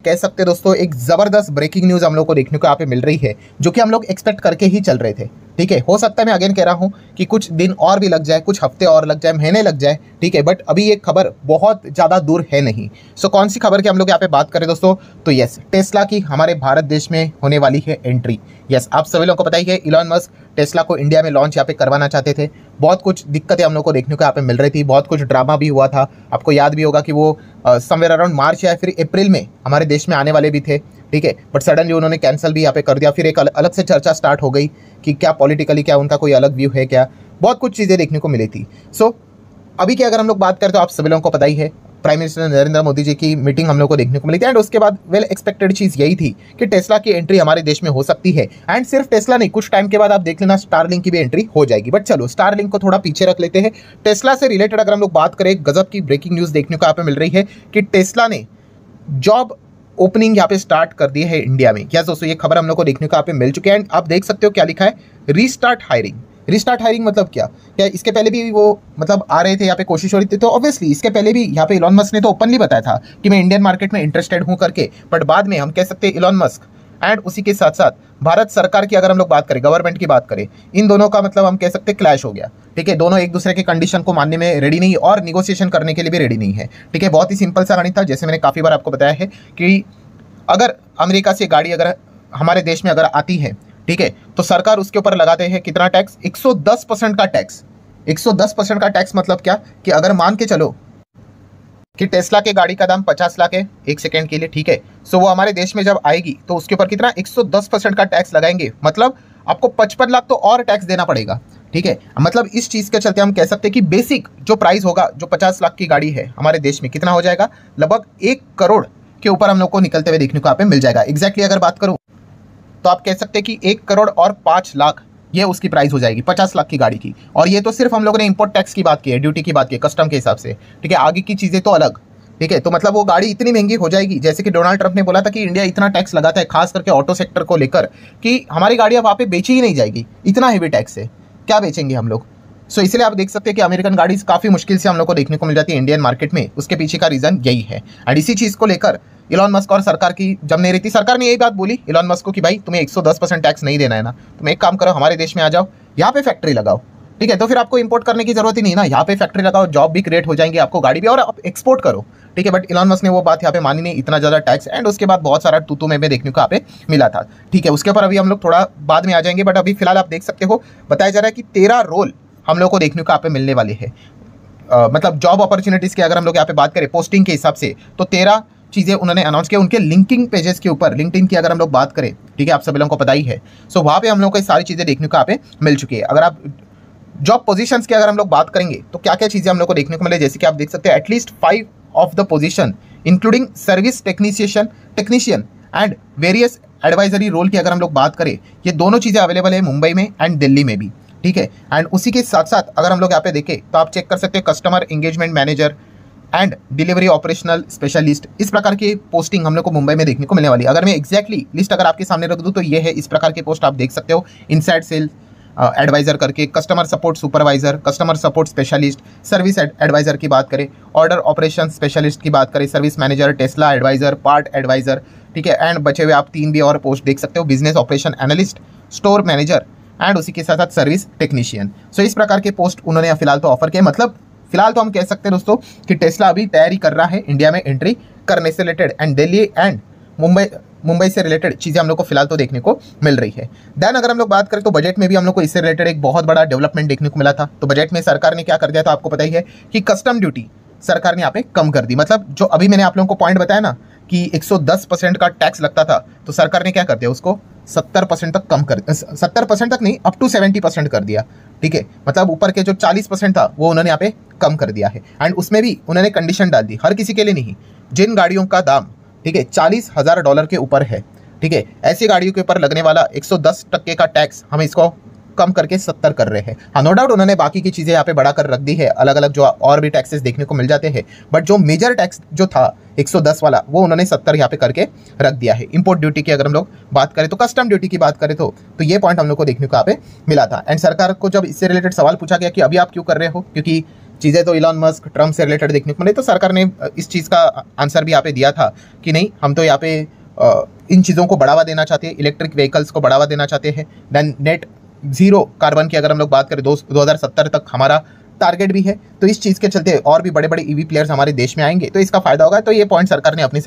कह सकते हैं दोस्तों एक जबरदस्त ब्रेकिंग न्यूज हम लोग को देखने को यहाँ पे मिल रही है, जो कि हम लोग एक्सपेक्ट करके ही चल रहे थे। ठीक है, हो सकता है मैं अगेन कह रहा हूँ कि कुछ दिन और भी लग जाए, कुछ हफ्ते और लग जाए, महीने लग जाए, ठीक है, बट अभी ये खबर बहुत ज़्यादा दूर है नहीं। सो कौन सी खबर की हम लोग यहाँ पे बात करें दोस्तों, तो यस, टेस्ला की हमारे भारत देश में होने वाली है एंट्री। यस, आप सभी लोगों को पता ही है, इलॉन मस्क टेस्ला को इंडिया में लॉन्च यहाँ पे करवाना चाहते थे। बहुत कुछ दिक्कतें हम लोग को देखने को यहाँ पे मिल रही थी, बहुत कुछ ड्रामा भी हुआ था। आपको याद भी होगा कि वो समवेयर अराउंड मार्च या फिर अप्रैल में हमारे देश में आने वाले भी थे। ठीक है, बट सडनली उन्होंने कैंसिल भी यहाँ पे कर दिया। फिर एक अलग से चर्चा स्टार्ट हो गई कि क्या पॉलिटिकली क्या उनका कोई अलग व्यू है, क्या बहुत कुछ चीज़ें देखने को मिली थी। सो अभी की अगर हम लोग बात करें तो आप सभी लोगों को पता ही है, प्राइम मिनिस्टर नरेंद्र मोदी जी की मीटिंग हम लोग को देखने को मिली थी। एंड उसके बाद वेल एक्सपेक्टेड चीज़ यही थी कि टेस्ला की एंट्री हमारे देश में हो सकती है। एंड सिर्फ टेस्ला नहीं, कुछ टाइम के बाद आप देख लेना स्टारलिंक की भी एंट्री हो जाएगी। बट चलो स्टारलिंक को थोड़ा पीछे रख लेते हैं। टेस्ला से रिलेटेड अगर हम लोग बात करें, गजब की ब्रेकिंग न्यूज़ देखने को यहाँ पे मिल रही है कि टेस्ला ने जॉब ओपनिंग यहाँ पे स्टार्ट कर दी है इंडिया में। क्या दोस्तों, ये खबर हम लोग को देखने को यहाँ पे मिल चुकी है। एंड आप देख सकते हो क्या लिखा है, रीस्टार्ट हायरिंग। रीस्टार्ट हायरिंग मतलब क्या इसके पहले भी वो मतलब आ रहे थे यहाँ पे, कोशिश हो रही थी, तो ऑब्वियसली इसके पहले भी यहाँ पे इलॉन मस्क ने तो ओपनली बताया था कि मैं इंडियन मार्केट में इंटरेस्टेड हूँ करके। बट बाद में हम कह सकते हैं इलॉन मस्क एंड उसी के साथ साथ भारत सरकार की अगर हम लोग बात करें, गवर्नमेंट की बात करें, इन दोनों का मतलब हम कह सकते हैं क्लैश हो गया। ठीक है, दोनों एक दूसरे के कंडीशन को मानने में रेडी नहीं और निगोशिएशन करने के लिए भी रेडी नहीं है। ठीक है, बहुत ही सिंपल सा गणित था, जैसे मैंने काफ़ी बार आपको बताया है कि अगर अमेरिका से गाड़ी अगर हमारे देश में अगर आती है, ठीक है, तो सरकार उसके ऊपर लगाते हैं कितना टैक्स, 110% का टैक्स। 110% का टैक्स मतलब क्या कि अगर मान के चलो कि टेस्ला के गाड़ी का दाम 50 लाख है एक सेकेंड के लिए, ठीक है, सो वो हमारे देश में जब आएगी तो उसके ऊपर कितना 110% का टैक्स लगाएंगे, मतलब आपको 55 लाख तो और टैक्स देना पड़ेगा। ठीक है, मतलब इस चीज़ के चलते हम कह सकते हैं कि बेसिक जो प्राइस होगा, जो 50 लाख की गाड़ी है हमारे देश में, कितना हो जाएगा, लगभग 1 करोड़ के ऊपर हम लोग को निकलते हुए देखने को यहाँ पे मिल जाएगा। एग्जैक्टली अगर बात करूँ तो आप कह सकते हैं कि 1 करोड़ और 5 लाख ये उसकी प्राइस हो जाएगी 50 लाख की गाड़ी की। और ये तो सिर्फ हम लोगों ने इंपोर्ट टैक्स की बात की है, ड्यूटी की बात की है, कस्टम के हिसाब से। ठीक है, आगे की चीज़ें तो अलग। ठीक है, तो मतलब वो गाड़ी इतनी महंगी हो जाएगी, जैसे कि डोनाल्ड ट्रंप ने बोला था कि इंडिया इतना टैक्स लगाता है खास करके ऑटो सेक्टर को लेकर कि हमारी गाड़ी अब वहाँ पे बेची ही नहीं जाएगी, इतना हेवी टैक्स है, क्या बेचेंगे हम लोग। सो इसलिए आप देख सकते हैं कि अमेरिकन गाड़ी काफ़ी मुश्किल से हम लोग को देखने को मिल जाती है इंडियन मार्केट में। उसके पीछे का रीज़न यही है। एंड इसी चीज़ को लेकर इलॉन मस्क और सरकार की जब नहीं रहती, सरकार ने यही बात बोली इलॉन मस्क को कि भाई तुम्हें 110% टैक्स नहीं देना है ना, तुम एक काम करो, हमारे देश में आ जाओ, यहाँ पे फैक्ट्री लगाओ। ठीक है, तो फिर आपको इंपोर्ट करने की जरूरत ही नहीं ना, यहाँ पे फैक्ट्री लगाओ, जॉब भी क्रिएट हो जाएंगे, आपको गाड़ी भी, और आप एक्सपोर्ट करो। ठीक है, बट इलॉन मस्क ने वो बात यहाँ पे मानी नहीं, इतना ज़्यादा टैक्स। एंड उसके बाद बहुत सारा तू में देखने को यहाँ पे मिला था। ठीक है, उसके ऊपर अभी हम लोग थोड़ा बाद में आ जाएंगे, बट अभी फिलहाल आप देख सकते हो बताया जा रहा है कि 13 रोल हम लोग को देखने को यहाँ पे मिलने वाले हैं। मतलब जॉब अपॉर्चुनिटीज़ की अगर हम लोग यहाँ पे बात करें पोस्टिंग के हिसाब से, तो 13 चीज़ें उन्होंने अनाउंस किया उनके लिंकिंग पेजेस के ऊपर। लिंक्डइन की अगर हम लोग बात करें, ठीक है, आप सभी लोगों को पता ही है। सो वहाँ पे हम लोग को सारी चीज़ें देखने को यहाँ पे मिल चुकी है। अगर आप जॉब पोजीशंस की अगर हम लोग बात करेंगे तो क्या क्या चीज़ें हम लोग को देखने को मिले, जैसे कि आप देख सकते हैं at least 5 of the position including service technician and various advisory role की अगर हम लोग बात करें, ये दोनों चीज़ें अवेलेबल है मुंबई में एंड दिल्ली में भी। ठीक है, एंड उसी के साथ साथ अगर हम लोग यहाँ पे देखें तो आप चेक कर सकते हैं customer engagement manager and delivery operational specialist, इस प्रकार की पोस्टिंग हम लोग को मुंबई में देखने को मिलने वाली है। अगर मैं एग्जैक्टली लिस्ट अगर आपके सामने रख दूं तो ये है, इस प्रकार के पोस्ट आप देख सकते हो, इनसाइड सेल एडवाइजर करके, customer support supervisor, customer support specialist, service advisor की बात करें, ऑर्डर ऑपरेशन स्पेशलिस्ट की बात करें, service manager, Tesla advisor, part advisor. ठीक है, एंड बचे हुए आप 3 भी और पोस्ट देख सकते हो, business operation analyst, store manager and उसी के साथ साथ सर्विस टेक्नीशियन। सो इस प्रकार के पोस्ट उन्होंने फिलहाल तो ऑफर किए। मतलब फिलहाल तो हम कह सकते हैं दोस्तों कि टेस्ला अभी तैयारी कर रहा है इंडिया में एंट्री करने से related, and Delhi and Mumbai से रिलेटेड चीज़ें हम लोग को फिलहाल तो देखने को मिल रही है। देन अगर हम लोग बात करें तो बजट में भी हम लोग को इससे रिलेटेड एक बहुत बड़ा डेवलपमेंट देखने को मिला था। तो बजट में सरकार ने क्या कर दिया था आपको पता ही है कि कस्टम ड्यूटी सरकार ने यहाँ पे कम कर दी। मतलब जो अभी मैंने आप लोगों को पॉइंट बताया ना कि 110% का टैक्स लगता था, तो सरकार ने क्या कर दिया, उसको 70% तक कम कर, 70% तक नहीं, अप टू 70% कर दिया। ठीक है, मतलब ऊपर के जो 40% था वो उन्होंने यहाँ पे कम कर दिया है। एंड उसमें भी उन्होंने कंडीशन डाल दी, हर किसी के लिए नहीं, जिन गाड़ियों का दाम, ठीक है, $40,000 के ऊपर है, ठीक है, ऐसी गाड़ियों के ऊपर लगने वाला 110% का टैक्स हम इसको कम करके 70 कर रहे हैं। हाँ, नो डाउट उन्होंने बाकी की चीज़ें यहाँ पे बढ़ा कर रख दी है, अलग अलग जो और भी टैक्सेस देखने को मिल जाते हैं, बट जो मेजर टैक्स जो था 110 वाला वो उन्होंने 70 यहाँ पे करके रख दिया है। इंपोर्ट ड्यूटी की अगर हम लोग बात करें तो, कस्टम ड्यूटी की बात करें तो ये पॉइंट हम लोग को देखने को यहाँ पे मिला था। एंड सरकार को जब इससे रिलेटेड सवाल पूछा गया कि अभी आप क्यों कर रहे हो, क्योंकि चीज़ें तो इलॉन मस्क ट्रम्प से रिलेटेड देखने को मिले। तो सरकार ने इस चीज़ का आंसर भी यहाँ पे दिया था कि नहीं, हम तो यहाँ पे इन चीज़ों को बढ़ावा देना चाहते हैं, इलेक्ट्रिक व्हीकल्स को बढ़ावा देना चाहते हैं। देन नेट जीरो कार्बन की अगर हम लोग बात करें 2070 तक हमारा टारगेट भी है। तो इस चीज़ के चलते और भी बड़े बड़े ईवी प्लेयर्स हमारे देश में आएंगे, तो इसका फायदा होगा। तो ये पॉइंट सरकार ने अपनी